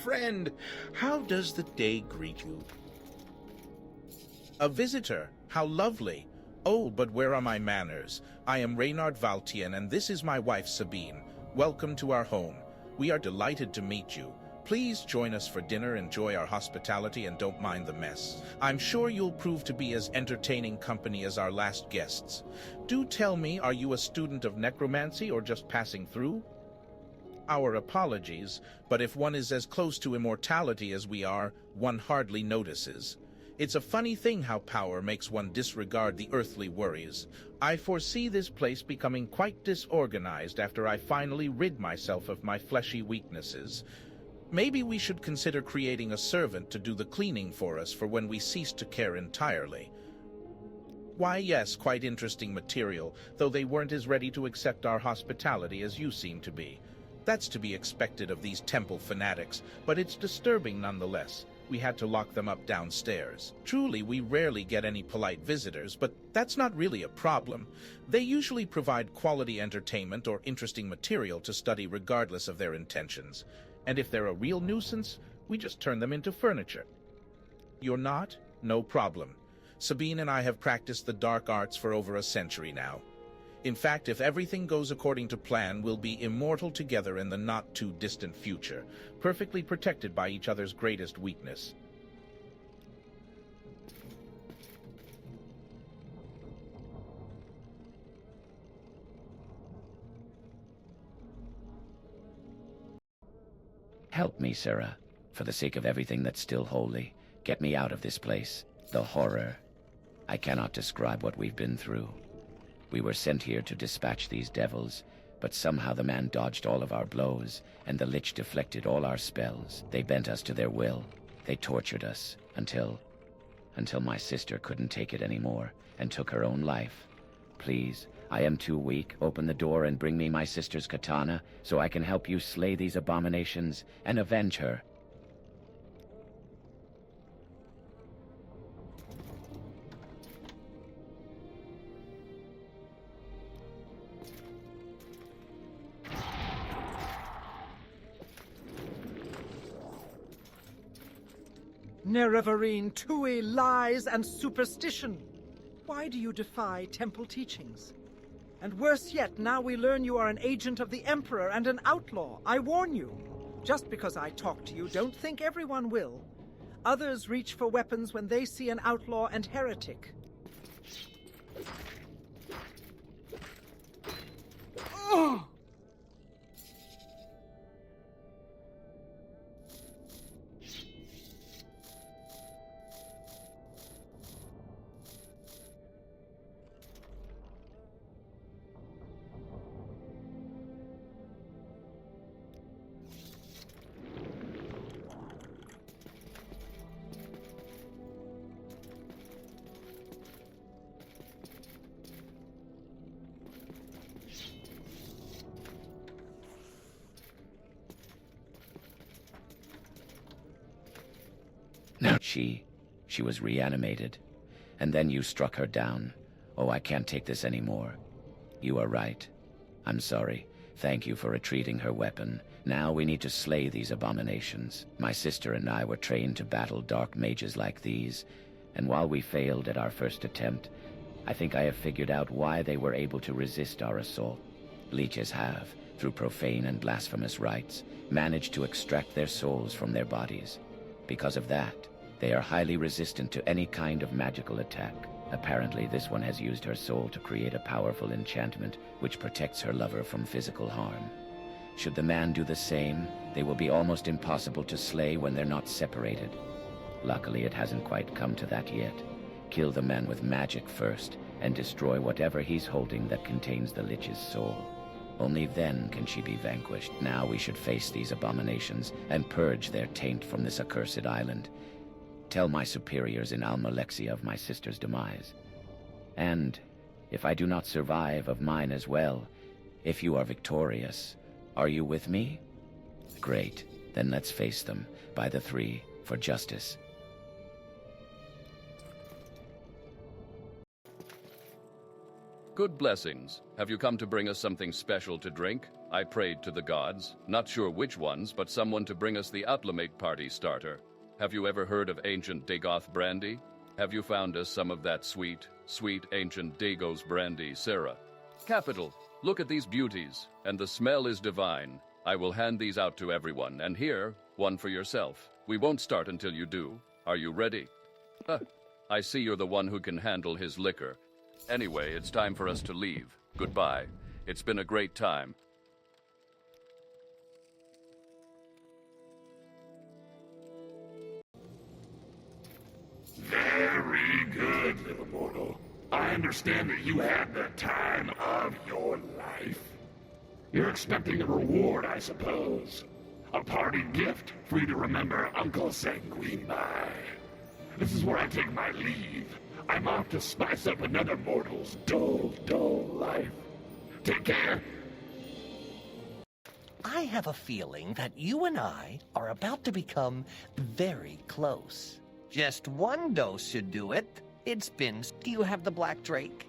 friend. How does the day greet you? A visitor. How lovely. Oh, but where are my manners? I am Reynard Valtien, and this is my wife Sabine. Welcome to our home. We are delighted to meet you. Please join us for dinner, enjoy our hospitality, and don't mind the mess. I'm sure you'll prove to be as entertaining company as our last guests. Do tell me, are you a student of necromancy or just passing through? Our apologies, but if one is as close to immortality as we are, one hardly notices. It's a funny thing how power makes one disregard the earthly worries. I foresee this place becoming quite disorganized after I finally rid myself of my fleshy weaknesses. Maybe we should consider creating a servant to do the cleaning for us for when we cease to care entirely. Why, yes, quite interesting material, though they weren't as ready to accept our hospitality as you seem to be. That's to be expected of these temple fanatics, but it's disturbing nonetheless. We had to lock them up downstairs. Truly, we rarely get any polite visitors, but that's not really a problem. They usually provide quality entertainment or interesting material to study regardless of their intentions. And if they're a real nuisance, we just turn them into furniture. You're not? No problem. Sabine and I have practiced the dark arts for over a century now. In fact, if everything goes according to plan, we'll be immortal together in the not-too-distant future, perfectly protected by each other's greatest weakness. Help me, Sarah. For the sake of everything that's still holy, get me out of this place. The horror. I cannot describe what we've been through. We were sent here to dispatch these devils, but somehow the man dodged all of our blows, and the lich deflected all our spells. They bent us to their will. They tortured us until my sister couldn't take it anymore and took her own life. Please, I am too weak. Open the door and bring me my sister's katana so I can help you slay these abominations and avenge her. Nerevarine, Tui, lies and superstition. Why do you defy temple teachings? And worse yet, now we learn you are an agent of the Emperor and an outlaw. I warn you. Just because I talk to you, don't think everyone will. Others reach for weapons when they see an outlaw and heretic. Oh! Now she was reanimated, and then you struck her down. Oh, I can't take this anymore. You are right. I'm sorry. Thank you for retreating her weapon. Now we need to slay these abominations. My sister and I were trained to battle dark mages like these, and while we failed at our first attempt, I think I have figured out why they were able to resist our assault. Leeches have, through profane and blasphemous rites, managed to extract their souls from their bodies. Because of that, they are highly resistant to any kind of magical attack. Apparently, this one has used her soul to create a powerful enchantment which protects her lover from physical harm. Should the man do the same, they will be almost impossible to slay when they're not separated. Luckily, it hasn't quite come to that yet. Kill the man with magic first, and destroy whatever he's holding that contains the lich's soul. Only then can she be vanquished. Now we should face these abominations and purge their taint from this accursed island. Tell my superiors in Almalexia of my sister's demise. And, if I do not survive, of mine as well. If you are victorious, are you with me? Great. Then let's face them, by the three, for justice. Good blessings. Have you come to bring us something special to drink? I prayed to the gods, not sure which ones, but someone to bring us the Outlamate party starter. Have you ever heard of ancient Dagoth brandy? Have you found us some of that sweet, sweet ancient Dagos brandy, Sarah? Capital. Look at these beauties, and the smell is divine. I will hand these out to everyone, and here, one for yourself. We won't start until you do. Are you ready? I see you're the one who can handle his liquor. Anyway, it's time for us to leave. Goodbye. It's been a great time. Very good, little mortal. I understand that you had the time of your life. You're expecting a reward, I suppose. A party gift for you to remember Uncle Sanguine by. This is where I take my leave. I'm off to spice up another mortal's dull, dull life. Take care. I have a feeling that you and I are about to become very close. Just one dose should do it. It's been... Do you have the Black Drake?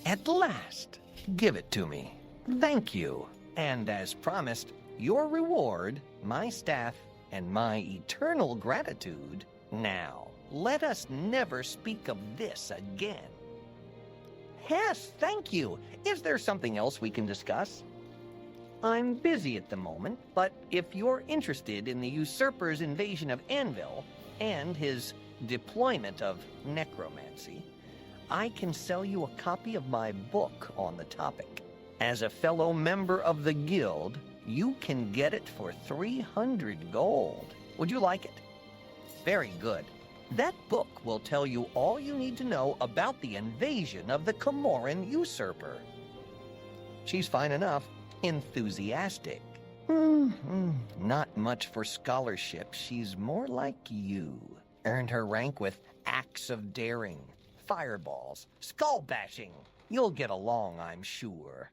At last. Give it to me. Thank you. And as promised, your reward, my staff, and my eternal gratitude. Now, let us never speak of this again. Yes, thank you. Is there something else we can discuss? I'm busy at the moment, but if you're interested in the usurper's invasion of Anvil and his deployment of necromancy, I can sell you a copy of my book on the topic. As a fellow member of the guild, you can get it for 300 gold. Would you like it? Very good. That book will tell you all you need to know about the invasion of the Comoran usurper. She's fine enough. Enthusiastic. Not much for scholarship. She's more like you. Earned her rank with acts of daring, fireballs, skull bashing. You'll get along, I'm sure.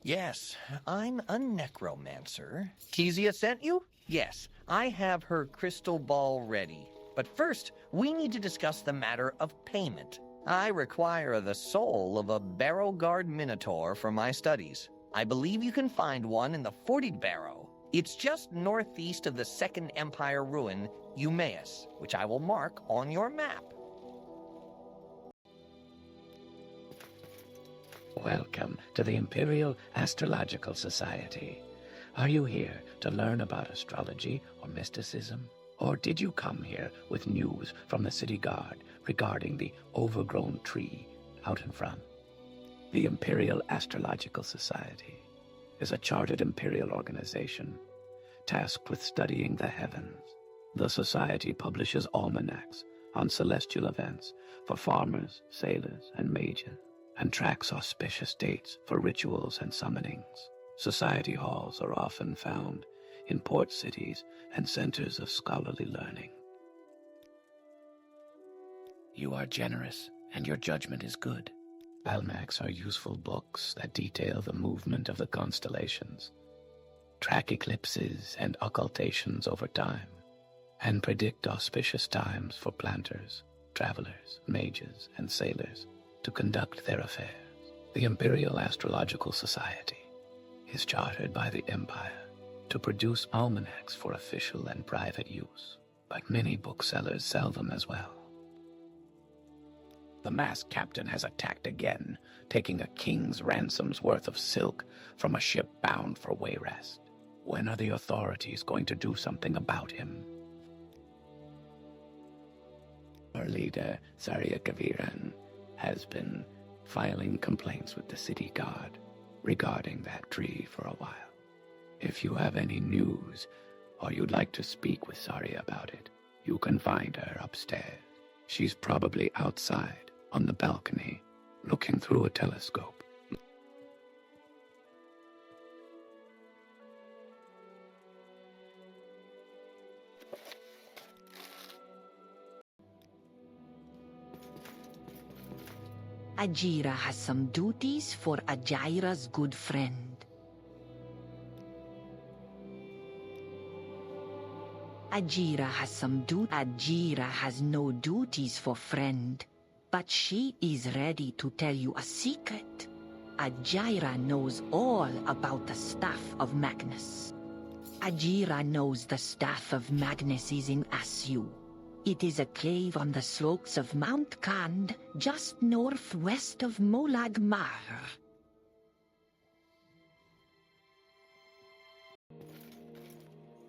Yes, I'm a necromancer. Kezia sent you? Yes, I have her crystal ball ready. But first, we need to discuss the matter of payment. I require the soul of a Barrow Guard Minotaur for my studies. I believe you can find one in the 40th Barrow. It's just northeast of the Second Empire ruin, Eumaeus, which I will mark on your map. Welcome to the Imperial Astrological Society. Are you here to learn about astrology or mysticism? Or did you come here with news from the city guard regarding the overgrown tree out in front? The Imperial Astrological Society is a chartered imperial organization tasked with studying the heavens. The society publishes almanacs on celestial events for farmers, sailors, and mages, and tracks auspicious dates for rituals and summonings. Society halls are often found in port cities and centers of scholarly learning. You are generous, and your judgment is good. Almanacs are useful books that detail the movement of the constellations, track eclipses and occultations over time, and predict auspicious times for planters, travelers, mages, and sailors to conduct their affairs. The Imperial Astrological Society is chartered by the Empire to produce almanacs for official and private use, but many booksellers sell them as well. The masked captain has attacked again, taking a king's ransom's worth of silk from a ship bound for Wayrest. When are the authorities going to do something about him? Our leader, Cyrodil, has been filing complaints with the city guard regarding that tree for a while. If you have any news, or you'd like to speak with Sari about it, you can find her upstairs. She's probably outside on the balcony, looking through a telescope. Ajira has some duties for Ajira's good friend. Ajira has no duties for friend. but she is ready to tell you a secret. Ajira knows all about the Staff of Magnus. Ajira knows the Staff of Magnus is in Asu. It is a cave on the slopes of Mount Kand, just northwest of Molag Mar.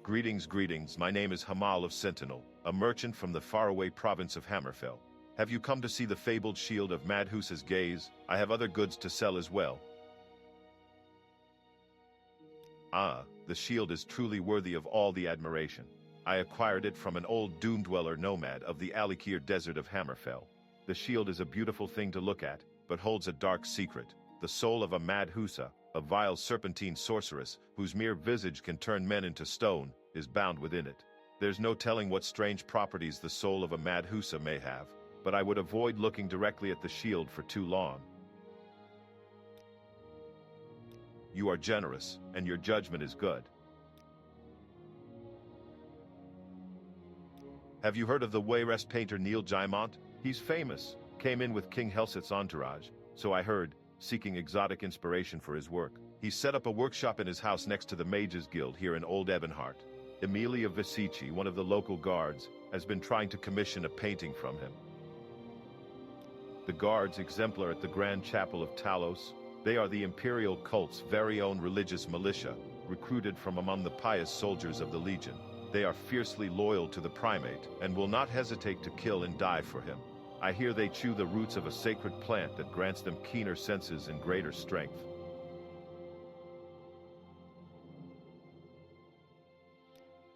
Greetings, greetings. My name is Hamal of Sentinel, a merchant from the faraway province of Hammerfell. Have you come to see the fabled shield of Madhusa's gaze? I have other goods to sell as well. Ah, the shield is truly worthy of all the admiration. I acquired it from an old Doom-dweller nomad of the Alikir desert of Hammerfell. The shield is a beautiful thing to look at, but holds a dark secret. The soul of a Madhusa, a vile serpentine sorceress, whose mere visage can turn men into stone, is bound within it. There's no telling what strange properties the soul of a Madhusa may have, but I would avoid looking directly at the shield for too long. You are generous, and your judgment is good. Have you heard of the Wayrest painter Neil Jaimont? He's famous. Came in with King Helseth's entourage, so I heard, seeking exotic inspiration for his work. He set up a workshop in his house next to the Mages Guild here in Old Ebonheart. Emilia Vesici, one of the local guards, has been trying to commission a painting from him. The guards, exemplar at the Grand Chapel of Talos, they are the Imperial cult's very own religious militia, recruited from among the pious soldiers of the Legion. They are fiercely loyal to the primate and will not hesitate to kill and die for him. I hear they chew the roots of a sacred plant that grants them keener senses and greater strength.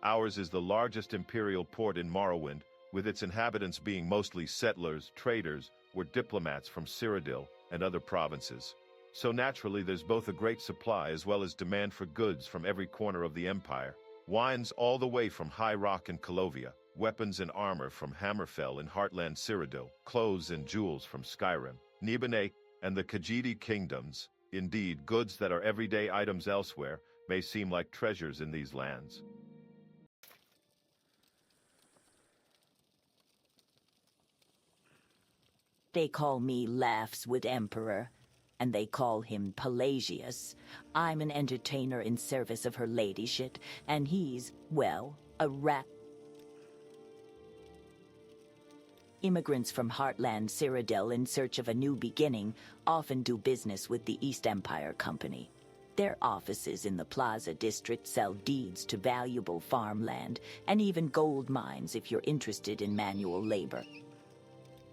Ours is the largest imperial port in Morrowind, with its inhabitants being mostly settlers, traders, or diplomats from Cyrodil and other provinces. So naturally there's both a great supply as well as demand for goods from every corner of the empire. Wines all the way from High Rock and Calovia, weapons and armor from Hammerfell and Heartland Cyrodil, clothes and jewels from Skyrim, Nibelheim, and the Khajiit kingdoms. Indeed, goods that are everyday items elsewhere may seem like treasures in these lands. They call me Laughs with Emperor, and they call him Pelagius. I'm an entertainer in service of her ladyship, and he's, well, a rat. Immigrants from Heartland Cyrodil in search of a new beginning often do business with the East Empire Company. Their offices in the Plaza District sell deeds to valuable farmland and even gold mines if you're interested in manual labor.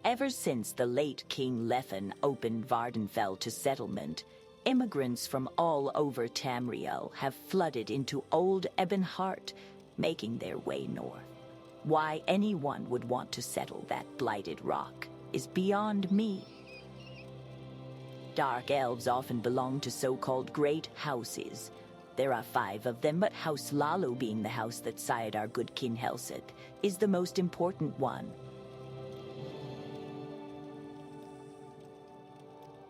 Ever since the late King Lethen opened Vardenfell to settlement, immigrants from all over Tamriel have flooded into Old Ebonheart, making their way north. Why anyone would want to settle that blighted rock is beyond me. Dark elves often belong to so-called great houses. There are 5 of them, but House Lalo, being the house that sired our good King Helseth, is the most important one.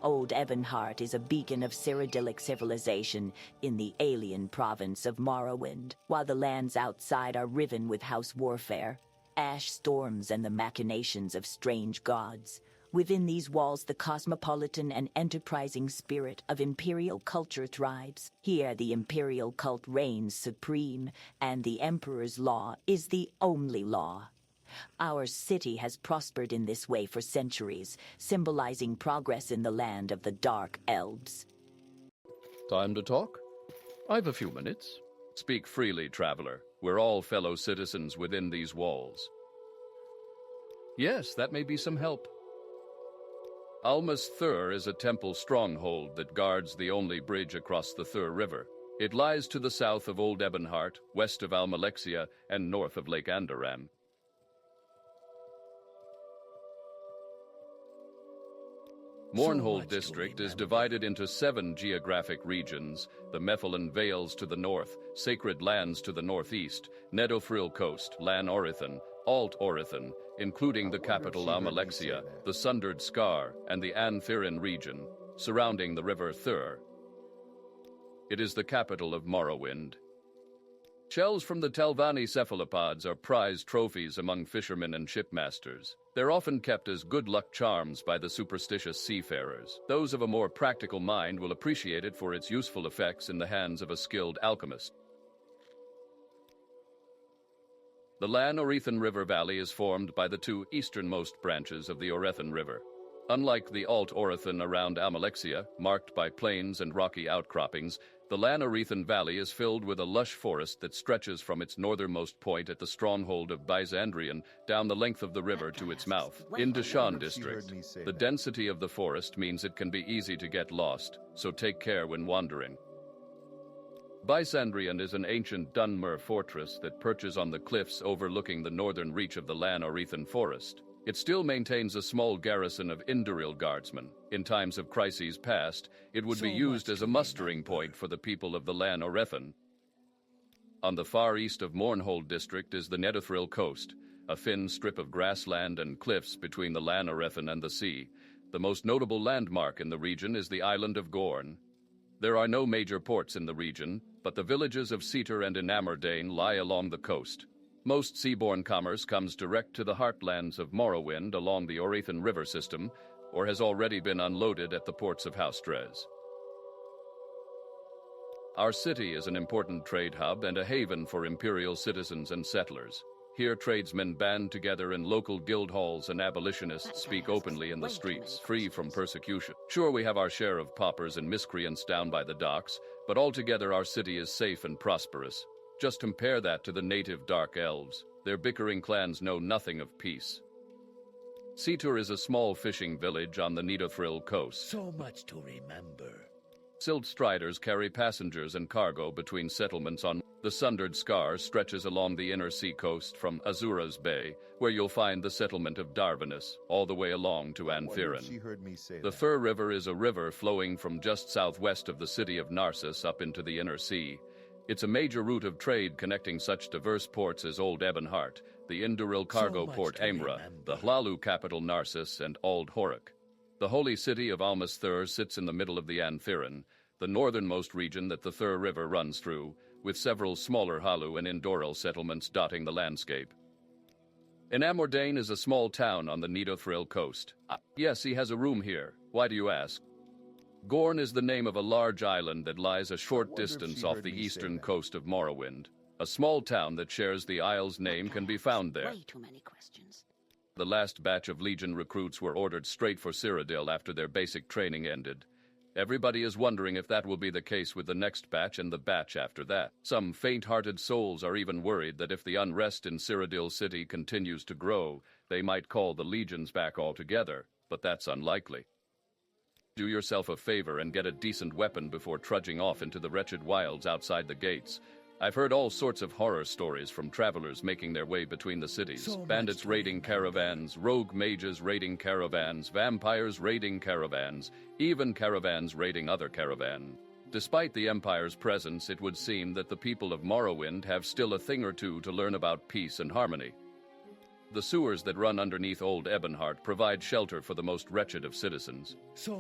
Old Ebonheart is a beacon of Cyrodilic civilization in the alien province of Morrowind, while the lands outside are riven with house warfare, ash storms, and the machinations of strange gods. Within these walls, the cosmopolitan and enterprising spirit of imperial culture thrives. Here, the imperial cult reigns supreme, and the emperor's law is the only law. Our city has prospered in this way for centuries, symbolizing progress in the land of the Dark Elves. Time to talk? I've a few minutes. Speak freely, traveler. We're all fellow citizens within these walls. Yes, that may be some help. Almas Thur is a temple stronghold that guards the only bridge across the Thur River. It lies to the south of Old Ebonheart, west of Almalexia, and north of Lake Andoran. Mournhold District is divided into 7 geographic regions: the Methalan Vales to the north, Sacred Lands to the northeast, Nedofril Coast, Lan Orithan, Alt Orithan, including the capital Almalexia, the Sundered Scar, and the Anthirin region, surrounding the river Thur. It is the capital of Morrowind. Shells from the Talvani cephalopods are prized trophies among fishermen and shipmasters. They're often kept as good luck charms by the superstitious seafarers. Those of a more practical mind will appreciate it for its useful effects in the hands of a skilled alchemist. The Lan-Orethan River Valley is formed by the two easternmost branches of the Orethan River. Unlike the Alt-Orethan around Amalexia, marked by plains and rocky outcroppings, the Lan-Orethan Valley is filled with a lush forest that stretches from its northernmost point at the stronghold of Byzandrian down the length of the river to its mouth, in Dashan district. The density of the forest means it can be easy to get lost, so take care when wandering. Byzandrian is an ancient Dunmer fortress that perches on the cliffs overlooking the northern reach of the Lan-Orethan forest. It still maintains a small garrison of Induril guardsmen. In times of crises past, it would be used as a mustering point for the people of the Lan-Orethan. On the far east of Mournhold district is the Netherthril coast, a thin strip of grassland and cliffs between the Lan-Orethan and the sea. The most notable landmark in the region is the island of Gorn. There are no major ports in the region, but the villages of Seater and Enamordane lie along the coast. Most seaborne commerce comes direct to the heartlands of Morrowind along the Orethan River system, or has already been unloaded at the ports of Haustrez. Our city is an important trade hub and a haven for imperial citizens and settlers. Here tradesmen band together in local guild halls and abolitionists speak openly in the streets, free from persecution. Sure, we have our share of paupers and miscreants down by the docks, but altogether our city is safe and prosperous. Just compare that to the native Dark Elves. Their bickering clans know nothing of peace. Seatur is a small fishing village on the Netherthril coast. So much to remember. Silt striders carry passengers and cargo between settlements on the Sundered Scar stretches along the inner sea coast from Azura's Bay, where you'll find the settlement of Darvanus, all the way along to Anthirin. The Fur River is a river flowing from just southwest of the city of Narcissus up into the inner sea. It's a major route of trade connecting such diverse ports as Old Ebonheart, the Induril cargo port Amra, the Hlalu capital Narcissus, and Ald Horik. The holy city of Almas Thur sits in the middle of the Anthirin, the northernmost region that the Thur River runs through, with several smaller Halu and Indoril settlements dotting the landscape. Enamordane is a small town on the Netherthril coast. Yes, he has a room here. Why do you ask? Gorn is the name of a large island that lies a short distance off the eastern coast of Morrowind. A small town that shares the isle's name can be found there. Way too many questions. The last batch of Legion recruits were ordered straight for Cyrodil after their basic training ended. Everybody is wondering if that will be the case with the next batch and the batch after that. Some faint-hearted souls are even worried that if the unrest in Cyrodil City continues to grow, they might call the Legions back altogether, but that's unlikely. Do yourself a favor and get a decent weapon before trudging off into the wretched wilds outside the gates. I've heard all sorts of horror stories from travelers making their way between the cities. Bandits raiding caravans, rogue mages raiding caravans, vampires raiding caravans, even caravans raiding other caravans. Despite the Empire's presence, it would seem that the people of Morrowind have still a thing or two to learn about peace and harmony. The sewers that run underneath Old Ebonheart provide shelter for the most wretched of citizens.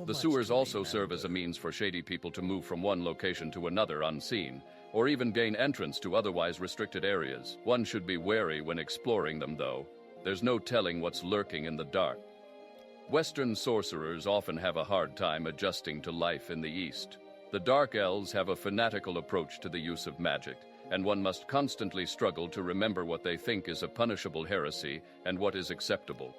The sewers also serve as a means for shady people to move from one location to another unseen, or even gain entrance to otherwise restricted areas. One should be wary when exploring them, though. There's no telling what's lurking in the dark. Western sorcerers often have a hard time adjusting to life in the East. The Dark Elves have a fanatical approach to the use of magic, and one must constantly struggle to remember what they think is a punishable heresy and what is acceptable.